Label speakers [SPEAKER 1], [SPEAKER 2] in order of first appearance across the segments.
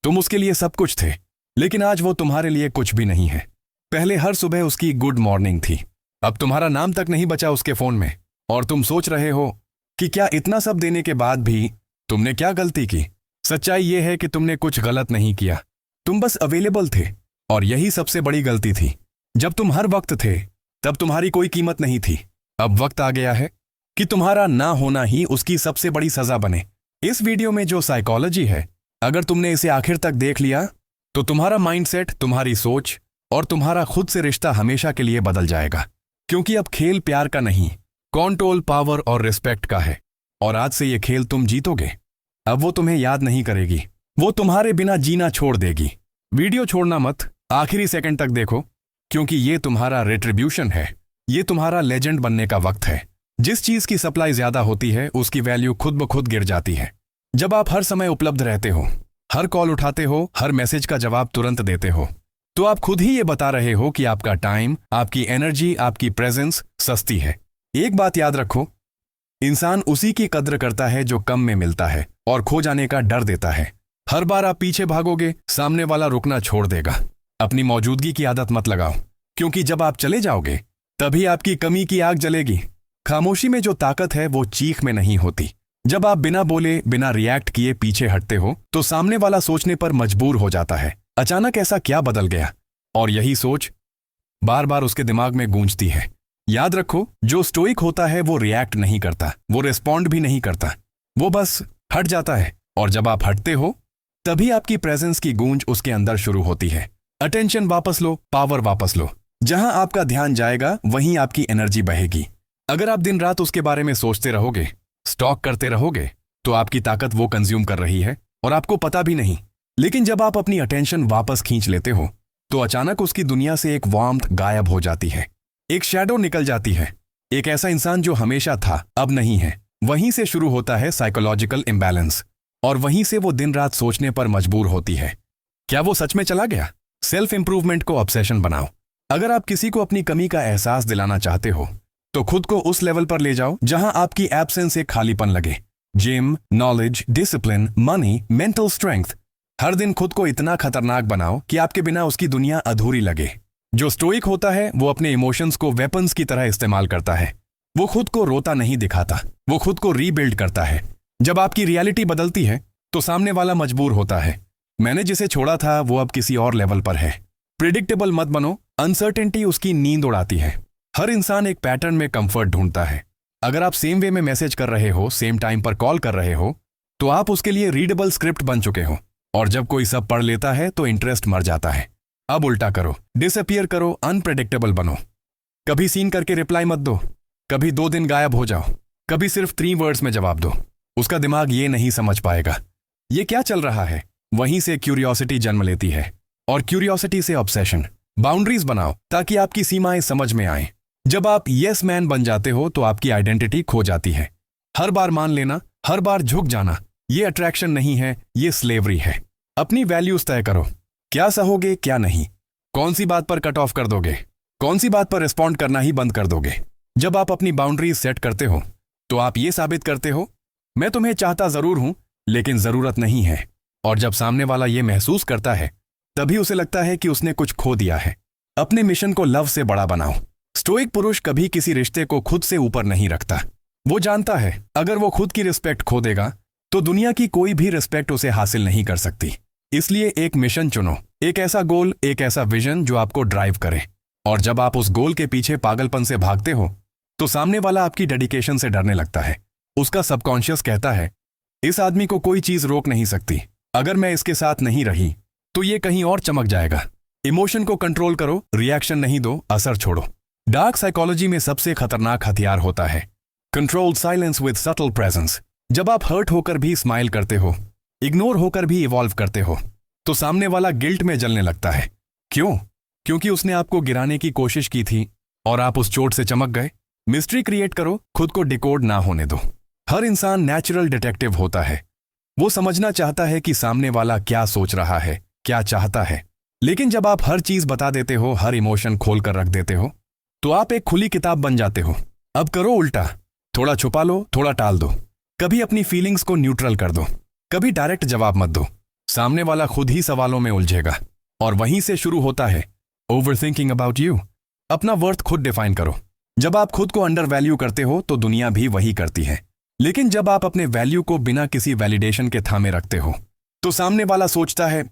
[SPEAKER 1] तुम उसके लिए सब कुछ थे, लेकिन आज वो तुम्हारे लिए कुछ भी नहीं है। पहले हर सुबह उसकी गुड मॉर्निंग थी, अब तुम्हारा नाम तक नहीं बचा उसके फोन में, और तुम सोच रहे हो कि क्या इतना सब देने के बाद भी तुमने क्या गलती की। सच्चाई ये है कि तुमने कुछ गलत नहीं किया, तुम बस अवेलेबल थे, और यही सबसे बड़ी गलती थी। जब तुम हर वक्त थे तब तुम्हारी कोई कीमत नहीं थी। अब वक्त आ गया है कि तुम्हारा ना होना ही उसकी सबसे बड़ी सजा बने। इस वीडियो में जो साइकोलॉजी है, अगर तुमने इसे आखिर तक देख लिया तो तुम्हारा माइंडसेट, तुम्हारी सोच और तुम्हारा खुद से रिश्ता हमेशा के लिए बदल जाएगा। क्योंकि अब खेल प्यार का नहीं, कंट्रोल, पावर और रिस्पेक्ट का है, और आज से ये खेल तुम जीतोगे। अब वो तुम्हें याद नहीं करेगी, वो तुम्हारे बिना जीना छोड़ देगी। वीडियो छोड़ना मत, आखिरी सेकंड तक देखो, क्योंकि ये तुम्हारा रिट्रीब्यूशन है, ये तुम्हारा लेजेंड बनने का वक्त है। जिस चीज की सप्लाई ज्यादा होती है उसकी वैल्यू खुद ब खुद गिर जाती है। जब आप हर समय उपलब्ध रहते हो, हर कॉल उठाते हो, हर मैसेज का जवाब तुरंत देते हो, तो आप खुद ही ये बता रहे हो कि आपका टाइम, आपकी एनर्जी, आपकी प्रेजेंस सस्ती है। एक बात याद रखो, इंसान उसी की कद्र करता है जो कम में मिलता है और खो जाने का डर देता है। हर बार आप पीछे भागोगे, सामने वाला रुकना छोड़ देगा। अपनी मौजूदगी की आदत मत लगाओ, क्योंकि जब आप चले जाओगे तभी आपकी कमी की आग जलेगी। खामोशी में जो ताकत है वो चीख में नहीं होती। जब आप बिना बोले, बिना रिएक्ट किए पीछे हटते हो तो सामने वाला सोचने पर मजबूर हो जाता है, अचानक ऐसा क्या बदल गया। और यही सोच बार बार उसके दिमाग में गूंजती है। याद रखो, जो स्टोइक होता है वो रिएक्ट नहीं करता, वो रिस्पॉन्ड भी नहीं करता, वो बस हट जाता है। और जब आप हटते हो तभी आपकी प्रेजेंस की गूंज उसके अंदर शुरू होती है। अटेंशन वापस लो, पावर वापस लो। जहां आपका ध्यान जाएगा वहीं आपकी एनर्जी बहेगी। अगर आप दिन रात उसके बारे में सोचते रहोगे, स्टॉक करते रहोगे, तो आपकी ताकत वो कंज्यूम कर रही है और आपको पता भी नहीं। लेकिन जब आप अपनी अटेंशन वापस खींच लेते हो तो अचानक उसकी दुनिया से एक वार्मथ गायब हो जाती है, एक शैडो निकल जाती है। एक ऐसा इंसान जो हमेशा था अब नहीं है। वहीं से शुरू होता है साइकोलॉजिकल इम्बैलेंस, और वहीं से वो दिन रात सोचने पर मजबूर होती है, क्या वो सच में चला गया। सेल्फ इंप्रूवमेंट को ऑब्सेशन बनाओ। अगर आप किसी को अपनी कमी का एहसास दिलाना चाहते हो तो खुद को उस लेवल पर ले जाओ जहां आपकी एब्सेंस से खालीपन लगे। Gym, knowledge, discipline, money, mental strength. हर दिन खुद को इतना खतरनाक बनाओ कि आपके बिना उसकी दुनिया अधूरी लगे। जो स्टोइक होता है वो अपने इमोशंस को वेपन्स की तरह इस्तेमाल करता है। वो खुद को रोता नहीं दिखाता, वो खुद को रीबिल्ड करता है। जब आपकी रियलिटी बदलती है तो सामने वाला मजबूर होता है, मैंने जिसे छोड़ा था वो अब किसी और लेवल पर है। प्रिडिक्टेबल मत बनो, अनसर्टेनिटी उसकी नींद उड़ाती है। हर इंसान एक पैटर्न में कंफर्ट ढूंढता है। अगर आप सेम वे में मैसेज कर रहे हो, सेम टाइम पर कॉल कर रहे हो, तो आप उसके लिए रीडेबल स्क्रिप्ट बन चुके हो। और जब कोई सब पढ़ लेता है तो इंटरेस्ट मर जाता है। अब उल्टा करो, डिसअपियर करो, अनप्रेडिक्टेबल बनो। कभी सीन करके रिप्लाई मत दो, कभी 2 दिन गायब हो जाओ, कभी सिर्फ 3 वर्ड्स में जवाब दो। उसका दिमाग ये नहीं समझ पाएगा ये क्या चल रहा है। वहीं से क्यूरियोसिटी जन्म लेती है, और क्यूरियोसिटी से ऑब्सेशन। बाउंड्रीज बनाओ ताकि आपकी सीमाएं समझ में आए। जब आप यस मैन बन जाते हो तो आपकी आइडेंटिटी खो जाती है। हर बार मान लेना, हर बार झुक जाना, ये अट्रैक्शन नहीं है, ये स्लेवरी है। अपनी वैल्यूज तय करो, क्या सहोगे क्या नहीं, कौन सी बात पर कट ऑफ कर दोगे, कौन सी बात पर रिस्पॉन्ड करना ही बंद कर दोगे। जब आप अपनी बाउंड्रीज सेट करते हो तो आप ये साबित करते हो, मैं तुम्हें चाहता जरूर हूं लेकिन जरूरत नहीं है। और जब सामने वाला ये महसूस करता है तभी उसे लगता है कि उसने कुछ खो दिया है। अपने मिशन को लव से बड़ा बनाओ। स्टोइक पुरुष कभी किसी रिश्ते को खुद से ऊपर नहीं रखता। वो जानता है अगर वो खुद की रिस्पेक्ट खो देगा तो दुनिया की कोई भी रिस्पेक्ट उसे हासिल नहीं कर सकती। इसलिए एक मिशन चुनो, एक ऐसा गोल, एक ऐसा विजन जो आपको ड्राइव करे। और जब आप उस गोल के पीछे पागलपन से भागते हो तो सामने वाला आपकी डेडिकेशन से डरने लगता है। उसका सबकॉन्शियस कहता है, इस आदमी को कोई चीज रोक नहीं सकती, अगर मैं इसके साथ नहीं रही तो ये कहीं और चमक जाएगा। इमोशन को कंट्रोल करो, रिएक्शन नहीं दो, असर छोड़ो। डार्क साइकोलॉजी में सबसे खतरनाक हथियार होता है controlled silence with subtle presence. जब आप हर्ट होकर भी स्माइल करते हो, इग्नोर होकर भी इवॉल्व करते हो, तो सामने वाला गिल्ट में जलने लगता है। क्यों? क्योंकि उसने आपको गिराने की कोशिश की थी और आप उस चोट से चमक गए। मिस्ट्री क्रिएट करो, खुद को डिकोड ना होने दो। हर इंसान नेचुरल डिटेक्टिव होता है। वो समझना चाहता है कि सामने वाला क्या सोच रहा है, क्या चाहता है। लेकिन जब आप हर चीज बता देते हो, हर इमोशन खोल कर रख देते हो, तो आप एक खुली किताब बन जाते हो। अब करो उल्टा, थोड़ा छुपा लो, थोड़ा टाल दो। कभी अपनी फीलिंग्स को न्यूट्रल कर दो, कभी डायरेक्ट जवाब मत दो। सामने वाला खुद ही सवालों में उलझेगा और वहीं से शुरू होता है ओवर थिंकिंग अबाउट यू। अपना वर्थ खुद डिफाइन करो। जब आप खुद को अंडर वैल्यू करते हो तो दुनिया भी वही करती है, लेकिन जब आप अपने वैल्यू को बिना किसी वैलिडेशन के थामे रखते हो तो सामने वाला सोचता है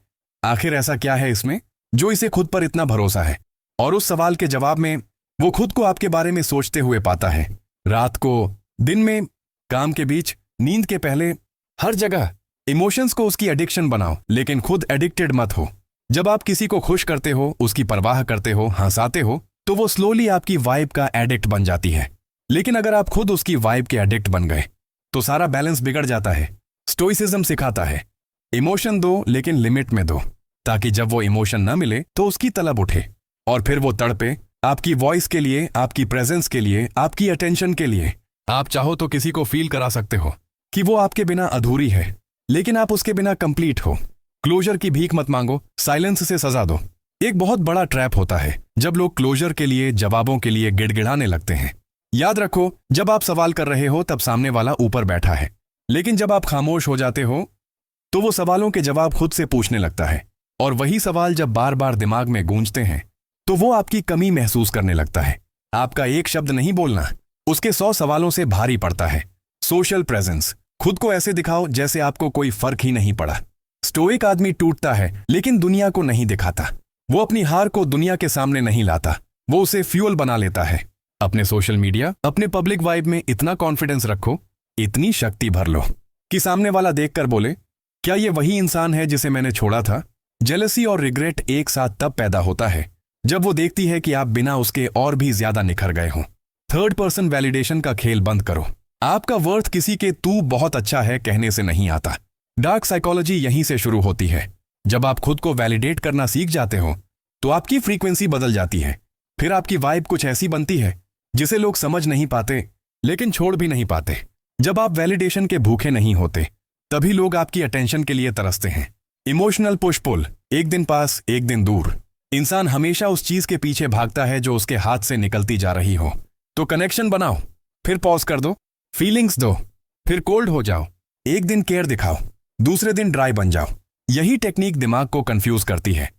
[SPEAKER 1] आखिर ऐसा क्या है इसमें जो इसे खुद पर इतना भरोसा है, और उस सवाल के जवाब में वो खुद को आपके बारे में सोचते हुए पाता है। रात को, दिन में, काम के बीच, नींद के पहले, हर जगह इमोशंस को उसकी एडिक्शन बनाओ, लेकिन खुद एडिक्टेड मत हो। जब आप किसी को खुश करते हो, उसकी परवाह करते हो, हंसाते हो, तो वो स्लोली आपकी वाइब का एडिक्ट बन जाती है। लेकिन अगर आप खुद उसकी वाइब के एडिक्ट बन गए तो सारा बैलेंस बिगड़ जाता है। स्टोइसिज्म सिखाता है इमोशन दो लेकिन लिमिट में दो, ताकि जब वो इमोशन ना मिले तो उसकी तलब उठे और फिर वो तड़पे आपकी वॉइस के लिए, आपकी प्रेजेंस के लिए, आपकी अटेंशन के लिए। आप चाहो तो किसी को फील करा सकते हो कि वो आपके बिना अधूरी है, लेकिन आप उसके बिना कंप्लीट हो। क्लोजर की भीख मत मांगो, साइलेंस से सजा दो। एक बहुत बड़ा ट्रैप होता है जब लोग क्लोजर के लिए, जवाबों के लिए गिड़गिड़ाने लगते हैं। याद रखो, जब आप सवाल कर रहे हो तब सामने वाला ऊपर बैठा है, लेकिन जब आप खामोश हो जाते हो तो वो सवालों के जवाब खुद से पूछने लगता है, और वही सवाल जब बार बार दिमाग में गूंजते हैं तो वो आपकी कमी महसूस करने लगता है। आपका एक शब्द नहीं बोलना उसके 100 सवालों से भारी पड़ता है। सोशल प्रेजेंस, खुद को ऐसे दिखाओ जैसे आपको कोई फर्क ही नहीं पड़ा। स्टोइक आदमी टूटता है लेकिन दुनिया को नहीं दिखाता। वो अपनी हार को दुनिया के सामने नहीं लाता, वो उसे फ्यूल बना लेता है। अपने सोशल मीडिया, अपने पब्लिक वाइब में इतना कॉन्फिडेंस रखो, इतनी शक्ति भर लो कि सामने वाला देखकर बोले क्या ये वही इंसान है जिसे मैंने छोड़ा था। जेलसी और रिग्रेट एक साथ तब पैदा होता है जब वो देखती है कि आप बिना उसके और भी ज्यादा निखर गए हो। थर्ड पर्सन वैलिडेशन का खेल बंद करो। आपका वर्थ किसी के तू बहुत अच्छा है कहने से नहीं आता। डार्क साइकोलॉजी यहीं से शुरू होती है। जब आप खुद को वैलिडेट करना सीख जाते हो तो आपकी फ्रीक्वेंसी बदल जाती है। फिर आपकी वाइब कुछ ऐसी बनती है जिसे लोग समझ नहीं पाते लेकिन छोड़ भी नहीं पाते। जब आप वैलिडेशन के भूखे नहीं होते तभी लोग आपकी अटेंशन के लिए तरसते हैं। इमोशनल पुश पुल, एक दिन पास एक दिन दूर। इंसान हमेशा उस चीज के पीछे भागता है जो उसके हाथ से निकलती जा रही हो। तो कनेक्शन बनाओ, फिर पॉज कर दो, फीलिंग्स दो, फिर कोल्ड हो जाओ। एक दिन केयर दिखाओ, दूसरे दिन ड्राई बन जाओ। यही टेक्निक दिमाग को कंफ्यूज करती है।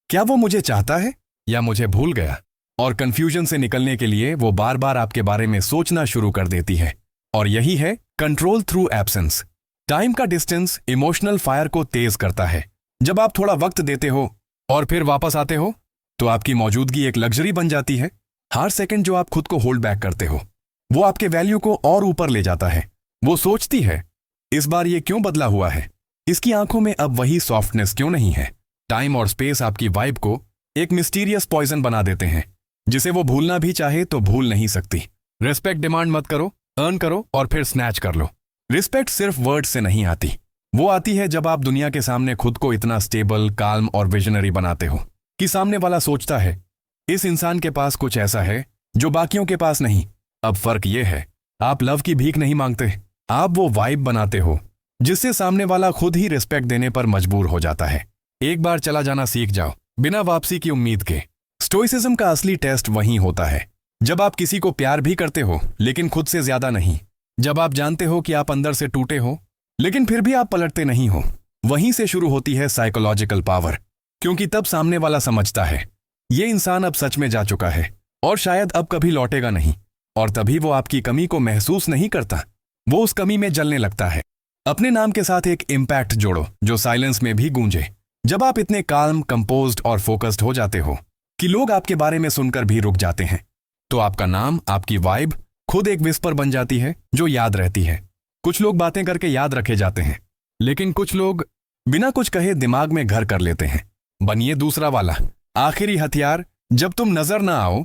[SPEAKER 1] क्या वो मुझे चाहता है या मुझे भूल गया? और कंफ्यूजन से निकलने के लिए वो बार बार आपके बारे में सोचना शुरू कर देती है। और यही है कंट्रोल थ्रू एब्सेंस। टाइम का डिस्टेंस इमोशनल फायर को तेज करता है। जब आप थोड़ा वक्त देते हो और फिर वापस आते हो तो आपकी मौजूदगी एक लग्जरी बन जाती है। हर सेकंड जो आप खुद को होल्ड बैक करते हो वो आपके वैल्यू को और ऊपर ले जाता है। वो सोचती है इस बार ये क्यों बदला हुआ है, इसकी आंखों में अब वही सॉफ्टनेस क्यों नहीं है। टाइम और स्पेस आपकी वाइब को एक मिस्टीरियस पॉइजन बना देते हैं जिसे वो भूलना भी चाहे तो भूल नहीं सकती। रिस्पेक्ट डिमांड मत करो, अर्न करो और फिर स्नैच कर लो। रिस्पेक्ट सिर्फ वर्ड से नहीं आती, वो आती है जब आप दुनिया के सामने खुद को इतना स्टेबल, काल्म और विजनरी बनाते हो कि सामने वाला सोचता है इस इंसान के पास कुछ ऐसा है जो बाकियों के पास नहीं। अब फर्क ये है, आप लव की भीख नहीं मांगते, आप वो वाइब बनाते हो जिससे सामने वाला खुद ही रिस्पेक्ट देने पर मजबूर हो जाता है। एक बार चला जाना सीख जाओ, बिना वापसी की उम्मीद के। स्टोइसिज्म का असली टेस्ट वहीं होता है जब आप किसी को प्यार भी करते हो लेकिन खुद से ज्यादा नहीं। जब आप जानते हो कि आप अंदर से टूटे हो लेकिन फिर भी आप पलटते नहीं हो। वहीं से शुरू होती है साइकोलॉजिकल पावर, क्योंकि तब सामने वाला समझता है ये इंसान अब सच में जा चुका है और शायद अब कभी लौटेगा नहीं। और तभी वो आपकी कमी को महसूस नहीं करता, वो उस कमी में जलने लगता है। अपने नाम के साथ एक इम्पैक्ट जोड़ो जो साइलेंस में भी गूंजे। जब आप इतने काल्म, कंपोज्ड और फोकस्ड हो जाते हो कि लोग आपके बारे में सुनकर भी रुक जाते हैं तो आपका नाम, आपकी वाइब खुद एक विस्पर बन जाती है जो याद रहती है। कुछ लोग बातें करके याद रखे जाते हैं लेकिन कुछ लोग बिना कुछ कहे दिमाग में घर कर लेते हैं। बनिए दूसरा वाला, आखिरी हथियार। जब तुम नजर ना आओ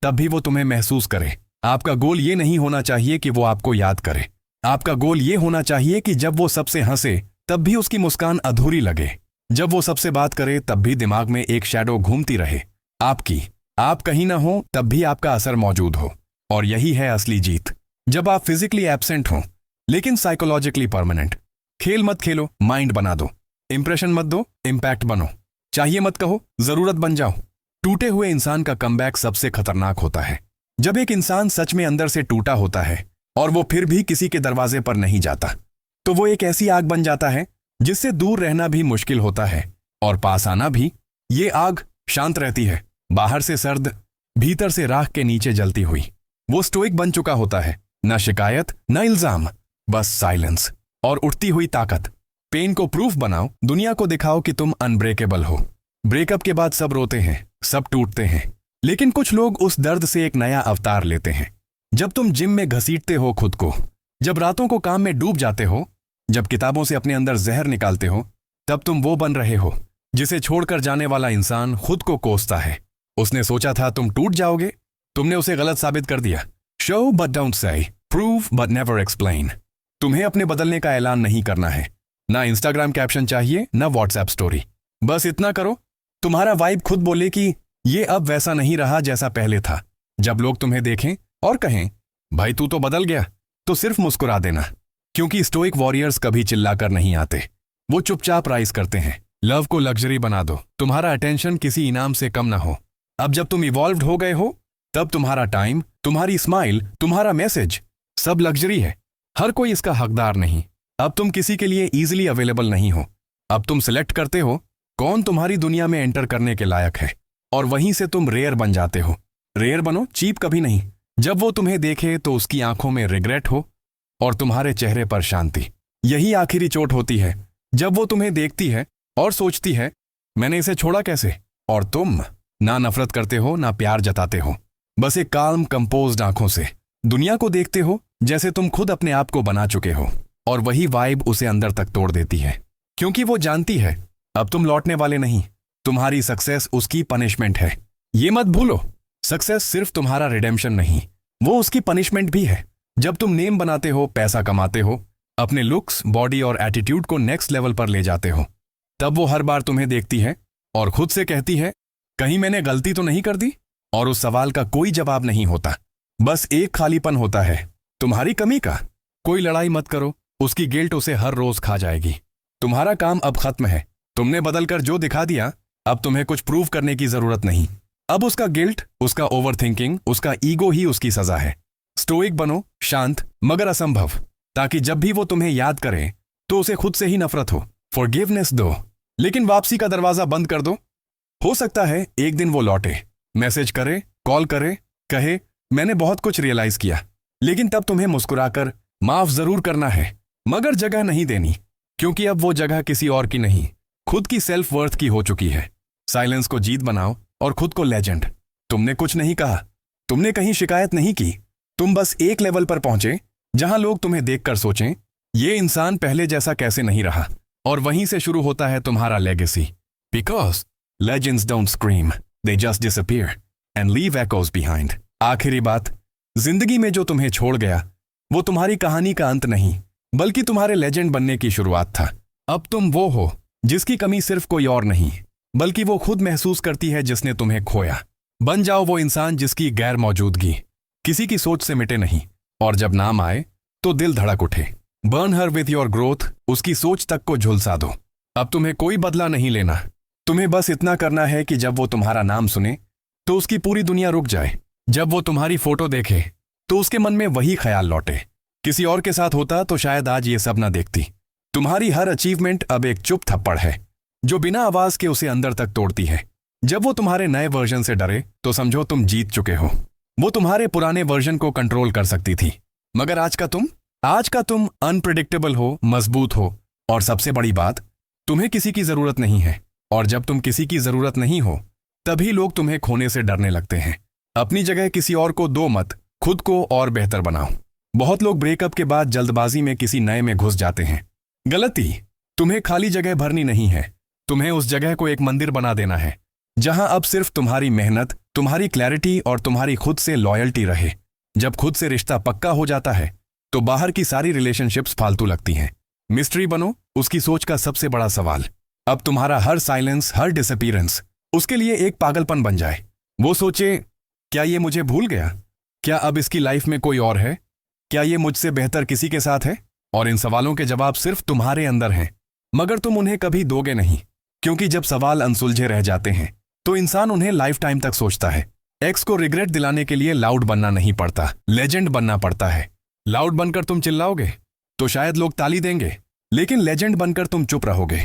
[SPEAKER 1] तब भी वो तुम्हें महसूस करे। आपका गोल ये नहीं होना चाहिए कि वो आपको याद करे, आपका गोल ये होना चाहिए कि जब वो सबसे हंसे तब भी उसकी मुस्कान अधूरी लगे। जब वो सबसे बात करे तब भी दिमाग में एक शैडो घूमती रहे आपकी। आप कहीं ना हो तब भी आपका असर मौजूद हो। और यही है असली जीत, जब आप फिजिकली एब्सेंट हो लेकिन साइकोलॉजिकली परमानेंट। खेल मत खेलो, माइंड बना दो। इंप्रेशन मत दो, इम्पैक्ट बनो। चाहिए मत कहो, जरूरत बन जाओ। टूटे हुए इंसान का कमबैक सबसे खतरनाक होता है। जब एक इंसान सच में अंदर से टूटा होता है और वो फिर भी किसी के दरवाजे पर नहीं जाता तो वो एक ऐसी आग बन जाता है जिससे दूर रहना भी मुश्किल होता है और पास आना भी। ये आग शांत रहती है, बाहर से सर्द, भीतर से राख के नीचे जलती हुई। वो स्टोइक बन चुका होता है, न शिकायत न इल्जाम, बस साइलेंस और उठती हुई ताकत। पेन को प्रूफ बनाओ, दुनिया को दिखाओ कि तुम अनब्रेकेबल हो। ब्रेकअप के बाद सब रोते हैं, सब टूटते हैं, लेकिन कुछ लोग उस दर्द से एक नया अवतार लेते हैं। जब तुम जिम में घसीटते हो खुद को, जब रातों को काम में डूब जाते हो, जब किताबों से अपने अंदर जहर निकालते हो, तब तुम वो बन रहे हो जिसे छोड़कर जाने वाला इंसान खुद को कोसता है। उसने सोचा था तुम टूट जाओगे, तुमने उसे गलत साबित कर दिया। Show but don't say, prove but never explain. तुम्हें अपने बदलने का ऐलान नहीं करना है, ना इंस्टाग्राम कैप्शन चाहिए, ना व्हाट्सएप स्टोरी। बस इतना करो, तुम्हारा वाइब खुद बोले कि ये अब वैसा नहीं रहा जैसा पहले था। जब लोग तुम्हें देखें और कहें भाई तू तो बदल गया, तो सिर्फ मुस्कुरा देना, क्योंकि स्टोइक वॉरियर्स कभी चिल्लाकर नहीं आते, वो चुपचाप राइज करते हैं। लव को लग्जरी बना दो, तुम्हारा अटेंशन किसी इनाम से कम ना हो। अब जब तुम इवॉल्व्ड हो गए हो, तब तुम्हारा टाइम, तुम्हारी स्माइल, तुम्हारा मैसेज सब लग्जरी है। हर कोई इसका हकदार नहीं। अब तुम किसी के लिए इजीली अवेलेबल नहीं हो। अब तुम सिलेक्ट करते हो कौन तुम्हारी दुनिया में एंटर करने के लायक है, और वहीं से तुम रेयर बन जाते हो। रेयर बनो, चीप कभी नहीं। जब वो तुम्हें देखे तो उसकी आंखों में रिग्रेट हो और तुम्हारे चेहरे पर शांति। यही आखिरी चोट होती है, जब वो तुम्हें देखती है और सोचती है मैंने इसे छोड़ा कैसे। और तुम ना नफरत करते हो ना प्यार जताते हो, बस एक काल्म कंपोज्ड आंखों से दुनिया को देखते हो जैसे तुम खुद अपने आप को बना चुके हो। और वही वाइब उसे अंदर तक तोड़ देती है, क्योंकि वो जानती है अब तुम लौटने वाले नहीं। तुम्हारी सक्सेस उसकी पनिशमेंट है। ये मत भूलो, सक्सेस सिर्फ तुम्हारा रिडेम्पशन नहीं, वो उसकी पनिशमेंट भी है। जब तुम नेम बनाते हो, पैसा कमाते हो, अपने लुक्स, बॉडी और एटीट्यूड को नेक्स्ट लेवल पर ले जाते हो, तब वो हर बार तुम्हें देखती है और खुद से कहती है कहीं मैंने गलती तो नहीं कर दी। और उस सवाल का कोई जवाब नहीं होता, बस एक खालीपन होता है तुम्हारी कमी का। कोई लड़ाई मत करो, उसकी गिल्ट उसे हर रोज खा जाएगी। तुम्हारा काम अब खत्म है, तुमने बदलकर जो दिखा दिया, अब तुम्हें कुछ प्रूव करने की जरूरत नहीं। अब उसका गिल्ट, उसका ओवरथिंकिंग, उसका ईगो ही उसकी सजा है। स्टोइक बनो, शांत मगर असंभव, ताकि जब भी वो तुम्हें याद करे तो उसे खुद से ही नफरत हो। फॉरगिवनेस दो, लेकिन वापसी का दरवाजा बंद कर दो। हो सकता है एक दिन वो लौटे, मैसेज करे, कॉल करे, कहे मैंने बहुत कुछ रियलाइज किया, लेकिन तब तुम्हें मुस्कुराकर माफ जरूर करना है, मगर जगह नहीं देनी, क्योंकि अब वो जगह किसी और की नहीं, खुद की सेल्फ वर्थ की हो चुकी है। साइलेंस को जीत बनाओ और खुद को लेजेंड। तुमने कुछ नहीं कहा, तुमने कहीं शिकायत नहीं की, तुम बस एक लेवल पर पहुंचे जहां लोग तुम्हें देखकर सोचें ये इंसान पहले जैसा कैसे नहीं रहा। और वहीं से शुरू होता है तुम्हारा legacy, because legends don't scream, they just disappear and leave echoes behind. आखिरी बात, जिंदगी में जो तुम्हें छोड़ गया वो तुम्हारी कहानी का अंत नहीं, बल्कि तुम्हारे लेजेंड बनने की शुरुआत था। अब तुम वो हो जिसकी कमी सिर्फ कोई और नहीं, बल्कि वो खुद महसूस करती है जिसने तुम्हें खोया। बन जाओ वो इंसान जिसकी गैर मौजूदगी किसी की सोच से मिटे नहीं, और जब नाम आए तो दिल धड़क उठे। Burn her with your growth, उसकी सोच तक को झुलसा दो। अब तुम्हें कोई बदला नहीं लेना, तुम्हें बस इतना करना है कि जब वो तुम्हारा नाम सुने तो उसकी पूरी दुनिया रुक जाए। जब वो तुम्हारी फोटो देखे तो उसके मन में वही ख्याल लौटे, किसी और के साथ होता तो शायद आज ये सब ना देखती। तुम्हारी हर अचीवमेंट अब एक चुप थप्पड़ है जो बिना आवाज के उसे अंदर तक तोड़ती है। जब वो तुम्हारे नए वर्जन से डरे तो समझो तुम जीत चुके हो। वो तुम्हारे पुराने वर्जन को कंट्रोल कर सकती थी, मगर आज का तुम अनप्रिडिक्टेबल हो, मजबूत हो, और सबसे बड़ी बात, तुम्हें किसी की जरूरत नहीं है। और जब तुम किसी की जरूरत नहीं हो, तभी लोग तुम्हें खोने से डरने लगते हैं। अपनी जगह किसी और को दो मत, खुद को और बेहतर बनाओ। बहुत लोग ब्रेकअप के बाद जल्दबाजी में किसी नए में घुस जाते हैं। गलती, तुम्हें खाली जगह भरनी नहीं है, तुम्हें उस जगह को एक मंदिर बना देना है जहां अब सिर्फ तुम्हारी मेहनत, तुम्हारी क्लैरिटी और तुम्हारी खुद से लॉयल्टी रहे। जब खुद से रिश्ता पक्का हो जाता है तो बाहर की सारी रिलेशनशिप्स फालतू लगती हैं। मिस्ट्री बनो उसकी सोच का सबसे बड़ा सवाल। अब तुम्हारा हर साइलेंस, हर डिसअपीयरेंस उसके लिए एक पागलपन बन जाए। वो सोचे क्या ये मुझे भूल गया, क्या अब इसकी लाइफ में कोई और है, क्या ये मुझसे बेहतर किसी के साथ है। और इन सवालों के जवाब सिर्फ तुम्हारे अंदर हैं, मगर तुम उन्हें कभी दोगे नहीं, क्योंकि जब सवाल अनसुलझे रह जाते हैं तो इंसान उन्हें लाइफ टाइम तक सोचता है। एक्स को रिग्रेट दिलाने के लिए लाउड बनना नहीं पड़ता, लेजेंड बनना पड़ता है। लाउड बनकर तुम चिल्लाओगे तो शायद लोग ताली देंगे, लेकिन लेजेंड बनकर तुम चुप रहोगे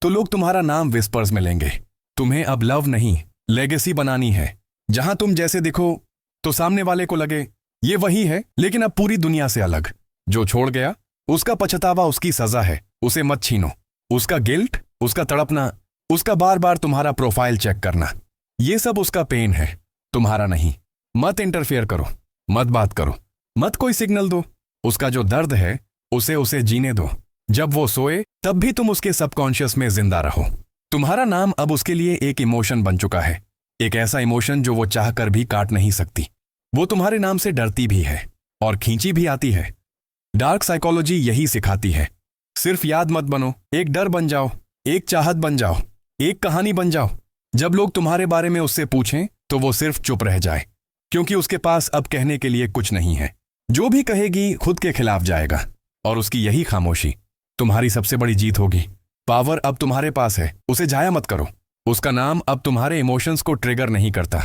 [SPEAKER 1] तो लोग तुम्हारा नाम विस्पर्स में लेंगे। तुम्हें अब लव नहीं, लेगेसी बनानी है, जहां तुम जैसे दिखो तो सामने वाले को लगे ये वही है, लेकिन अब पूरी दुनिया से अलग। जो छोड़ गया उसका पछतावा उसकी सजा है, उसे मत छीनो। उसका गिल्ट, उसका तड़पना, उसका बार बार तुम्हारा प्रोफाइल चेक करना, ये सब उसका पेन है, तुम्हारा नहीं। मत इंटरफेयर करो, मत बात करो, मत कोई सिग्नल दो। उसका जो दर्द है उसे जीने दो। जब वो सोए तब भी तुम उसके सबकॉन्शियस में जिंदा रहो। तुम्हारा नाम अब उसके लिए एक इमोशन बन चुका है, एक ऐसा इमोशन जो वो चाहकर भी काट नहीं सकती। वो तुम्हारे नाम से डरती भी है और खींची भी आती है। डार्क साइकोलॉजी यही सिखाती है, सिर्फ याद मत बनो, एक डर बन जाओ, एक चाहत बन जाओ, एक कहानी बन जाओ। जब लोग तुम्हारे बारे में उससे पूछें तो वो सिर्फ चुप रह जाए, क्योंकि उसके पास अब कहने के लिए कुछ नहीं है। जो भी कहेगी खुद के खिलाफ जाएगा, और उसकी यही खामोशी तुम्हारी सबसे बड़ी जीत होगी। पावर अब तुम्हारे पास है, उसे जाया मत करो। उसका नाम अब तुम्हारे इमोशंस को ट्रिगर नहीं करता।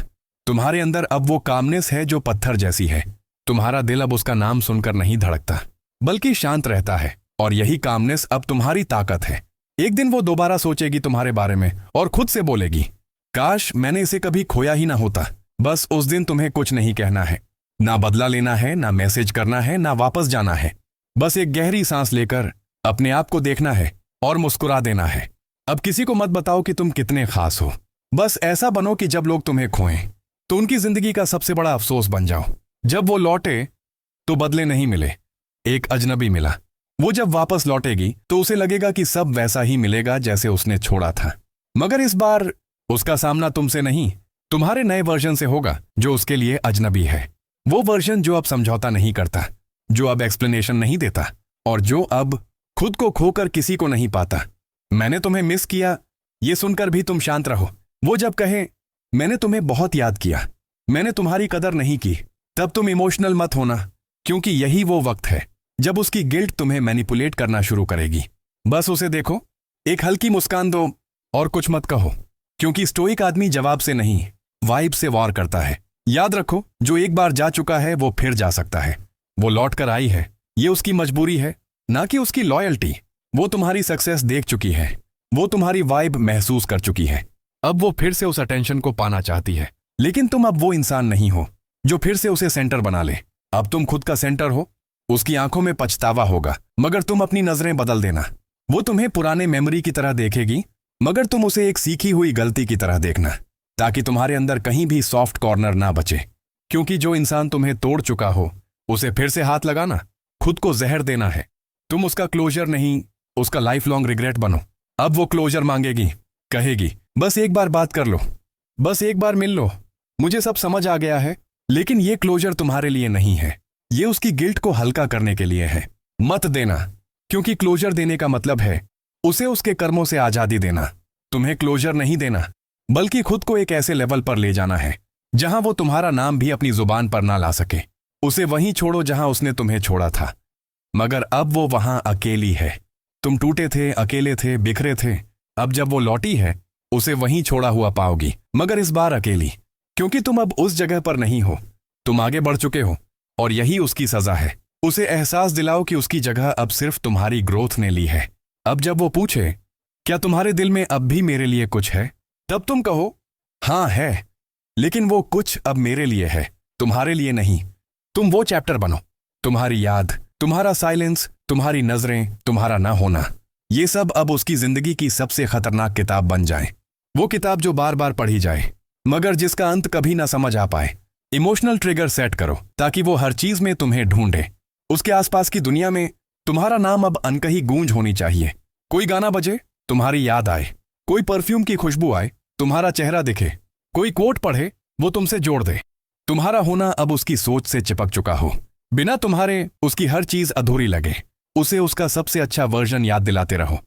[SPEAKER 1] तुम्हारे अंदर अब वो कामनेस है जो पत्थर जैसी है। तुम्हारा दिल अब उसका नाम सुनकर नहीं धड़कता, बल्कि शांत रहता है, और यही कामनेस अब तुम्हारी ताकत है। एक दिन वो दोबारा सोचेगी तुम्हारे बारे में और खुद से बोलेगी, काश मैंने इसे कभी खोया ही ना होता। बस उस दिन तुम्हें कुछ नहीं कहना है, ना बदला लेना है, ना मैसेज करना है, ना वापस जाना है। बस एक गहरी सांस लेकर अपने आप को देखना है और मुस्कुरा देना है। अब किसी को मत बताओ कि तुम कितने खास हो, बस ऐसा बनो कि जब लोग तुम्हें खोएं तो उनकी जिंदगी का सबसे बड़ा अफसोस बन जाओ। जब वो लौटे तो बदले नहीं मिले, एक अजनबी मिला। वो जब वापस लौटेगी तो उसे लगेगा कि सब वैसा ही मिलेगा जैसे उसने छोड़ा था, मगर इस बार उसका सामना तुमसे नहीं, तुम्हारे नए वर्जन से होगा, जो उसके लिए अजनबी है। वो वर्जन जो अब समझौता नहीं करता, जो अब एक्सप्लेनेशन नहीं देता, और जो अब खुद को खोकर किसी को नहीं पाता। मैंने तुम्हें मिस किया, ये सुनकर भी तुम शांत रहो। वो जब कहे मैंने तुम्हें बहुत याद किया, मैंने तुम्हारी कदर नहीं की, तब तुम इमोशनल मत होना, क्योंकि यही वो वक्त है जब उसकी गिल्ट तुम्हें मैनिपुलेट करना शुरू करेगी। बस उसे देखो, एक हल्की मुस्कान दो और कुछ मत कहो, क्योंकि स्टोइक आदमी जवाब से नहीं, वाइब से वॉर करता है। याद रखो, जो एक बार जा चुका है वो फिर जा सकता है। वो लौट कर आई है, ये उसकी मजबूरी है, ना कि उसकी लॉयल्टी। वो तुम्हारी सक्सेस देख चुकी है, वो तुम्हारी वाइब महसूस कर चुकी है। अब वो फिर से उस अटेंशन को पाना चाहती है, लेकिन तुम अब वो इंसान नहीं हो जो फिर से उसे सेंटर बना ले। अब तुम खुद का सेंटर हो। उसकी आंखों में पछतावा होगा, मगर तुम अपनी नजरें बदल देना। वो तुम्हें पुराने मेमोरी की तरह देखेगी, मगर तुम उसे एक सीखी हुई गलती की तरह देखना, ताकि तुम्हारे अंदर कहीं भी सॉफ्ट कॉर्नर ना बचे। क्योंकि जो इंसान तुम्हें तोड़ चुका हो, उसे फिर से हाथ लगाना खुद को जहर देना है। तुम उसका क्लोजर नहीं, उसका लाइफ लॉन्ग रिग्रेट बनो। अब वो क्लोजर मांगेगी, कहेगी बस एक बार बात कर लो, बस एक बार मिल लो, मुझे सब समझ आ गया है। लेकिन ये क्लोजर तुम्हारे लिए नहीं है, ये उसकी गिल्ट को हल्का करने के लिए है। मत देना, क्योंकि क्लोजर देने का मतलब है उसे उसके कर्मों से आजादी देना। तुम्हें क्लोजर नहीं देना, बल्कि खुद को एक ऐसे लेवल पर ले जाना है जहां वो तुम्हारा नाम भी अपनी जुबान पर ना ला सके। उसे वहीं छोड़ो जहां उसने तुम्हें छोड़ा था, मगर अब वो वहां अकेली है। तुम टूटे थे, अकेले थे, बिखरे थे। अब जब वो लौटी है, उसे वहीं छोड़ा हुआ पाओगी, मगर इस बार अकेली, क्योंकि तुम अब उस जगह पर नहीं हो, तुम आगे बढ़ चुके हो, और यही उसकी सजा है। उसे एहसास दिलाओ कि उसकी जगह अब सिर्फ तुम्हारी ग्रोथ ने ली है। अब जब वो पूछे क्या तुम्हारे दिल में अब भी मेरे लिए कुछ है, तब तुम कहो हाँ है, लेकिन वो कुछ अब मेरे लिए है, तुम्हारे लिए नहीं। तुम वो चैप्टर बनो। तुम्हारी याद, तुम्हारा साइलेंस, तुम्हारी नजरें, तुम्हारा ना होना, ये सब अब उसकी जिंदगी की सबसे खतरनाक किताब बन जाए। वो किताब जो बार बार पढ़ी जाए, मगर जिसका अंत कभी ना समझ आ पाए। इमोशनल ट्रिगर सेट करो ताकि वो हर चीज में तुम्हें ढूंढे। उसके आसपास की दुनिया में तुम्हारा नाम अब अनकही गूंज होनी चाहिए। कोई गाना बजे, तुम्हारी याद आए, कोई परफ्यूम की खुशबू आए, तुम्हारा चेहरा दिखे, कोई कोट पढ़े, वो तुमसे जोड़ दे। तुम्हारा होना अब उसकी सोच से चिपक चुका हो, बिना तुम्हारे उसकी हर चीज अधूरी लगे। उसे उसका सबसे अच्छा वर्जन याद दिलाते रहो,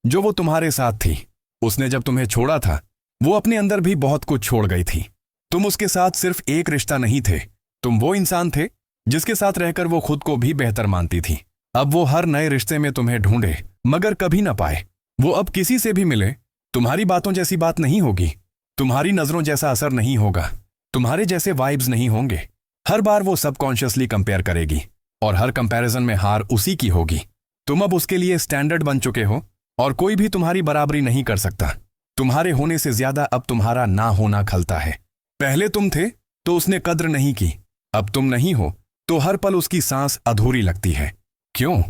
[SPEAKER 1] जो वो तुम्हारे साथ थी। उसने जब तुम्हें छोड़ा था, वो अपने अंदर भी बहुत कुछ छोड़ गई थी। तुम उसके साथ सिर्फ एक रिश्ता नहीं थे, तुम वो इंसान थे जिसके साथ रहकर वो खुद को भी बेहतर मानती थी। अब वो हर नए रिश्ते में तुम्हें ढूंढे, मगर कभी ना पाए। वो अब किसी से भी मिले, तुम्हारी बातों जैसी बात नहीं होगी, तुम्हारी नजरों जैसा असर नहीं होगा, तुम्हारे जैसे वाइब्स नहीं होंगे। हर बार वो सबकॉन्शियसली कंपेयर करेगी, और हर कंपैरिजन में हार उसी की होगी। तुम अब उसके लिए स्टैंडर्ड बन चुके हो और कोई भी तुम्हारी बराबरी नहीं कर सकता। तुम्हारे होने से ज्यादा अब तुम्हारा ना होना खलता है। पहले तुम थे तो उसने कद्र नहीं की, अब तुम नहीं हो तो हर पल उसकी सांस अधूरी लगती है। क्यों?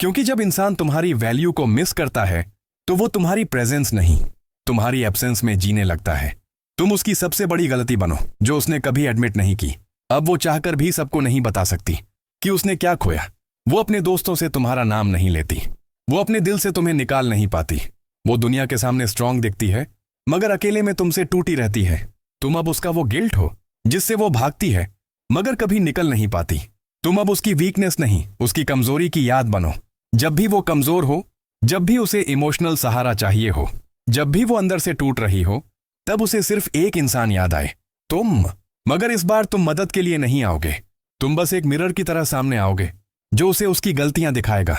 [SPEAKER 1] क्योंकि जब इंसान तुम्हारी वैल्यू को मिस करता है तो वो तुम्हारी प्रेजेंस नहीं, तुम्हारी एब्सेंस में जीने लगता है। तुम उसकी सबसे बड़ी गलती बनो जो उसने कभी एडमिट नहीं की। अब वो चाहकर भी सबको नहीं बता सकती कि उसने क्या खोया। वो अपने दोस्तों से तुम्हारा नाम नहीं लेती, वो अपने दिल से तुम्हें निकाल नहीं पाती। वो दुनिया के सामने स्ट्रांग दिखती है मगर अकेले में तुमसे टूटी रहती है। तुम अब उसका वो गिल्ट हो जिससे वो भागती है मगर कभी निकल नहीं पाती। तुम अब उसकी वीकनेस नहीं, उसकी कमजोरी की याद बनो। जब भी वो कमजोर हो, जब भी उसे इमोशनल सहारा चाहिए हो, जब भी वो अंदर से टूट रही हो, तब उसे सिर्फ एक इंसान याद आए, तुम। मगर इस बार तुम मदद के लिए नहीं आओगे, तुम बस एक मिरर की तरह सामने आओगे जो उसे उसकी गलतियां दिखाएगा।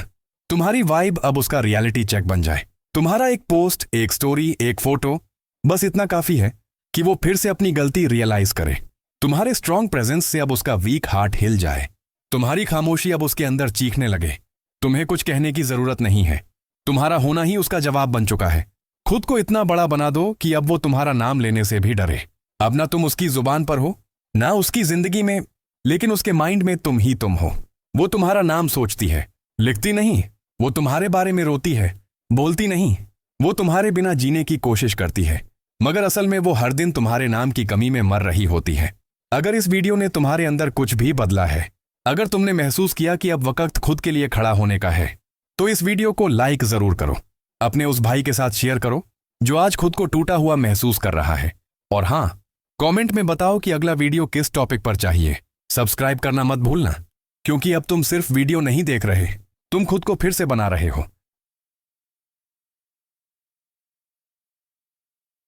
[SPEAKER 1] तुम्हारी वाइब अब उसका रियलिटी चेक बन जाए। तुम्हारा एक पोस्ट, एक स्टोरी, एक फोटो, बस इतना काफी है कि वो फिर से अपनी गलती रियलाइज करे। तुम्हारे स्ट्रांग प्रेजेंस से अब उसका वीक हार्ट हिल जाए। तुम्हारी खामोशी अब उसके अंदर चीखने लगे। तुम्हें कुछ कहने की जरूरत नहीं है, तुम्हारा होना ही उसका जवाब बन चुका है। खुद को इतना बड़ा बना दो कि अब वो तुम्हारा नाम लेने से भी डरे। अब ना तुम उसकी जुबान पर हो, ना उसकी जिंदगी में, लेकिन उसके माइंड में तुम ही तुम हो। वो तुम्हारा नाम सोचती है, लिखती नहीं। वो तुम्हारे बारे में रोती है, बोलती नहीं। वो तुम्हारे बिना जीने की कोशिश करती है मगर असल में वो हर दिन तुम्हारे नाम की कमी में मर रही होती है। अगर इस वीडियो ने तुम्हारे अंदर कुछ भी बदला है, अगर तुमने महसूस किया कि अब वक्त खुद के लिए खड़ा होने का है, तो इस वीडियो को लाइक जरूर करो। अपने उस भाई के साथ शेयर करो जो आज खुद को टूटा हुआ महसूस कर रहा है। और हाँ, कमेंट में बताओ कि अगला वीडियो किस टॉपिक पर चाहिए। सब्सक्राइब करना मत भूलना, क्योंकि अब तुम सिर्फ वीडियो नहीं देख रहे, तुम खुद को फिर से बना रहे हो।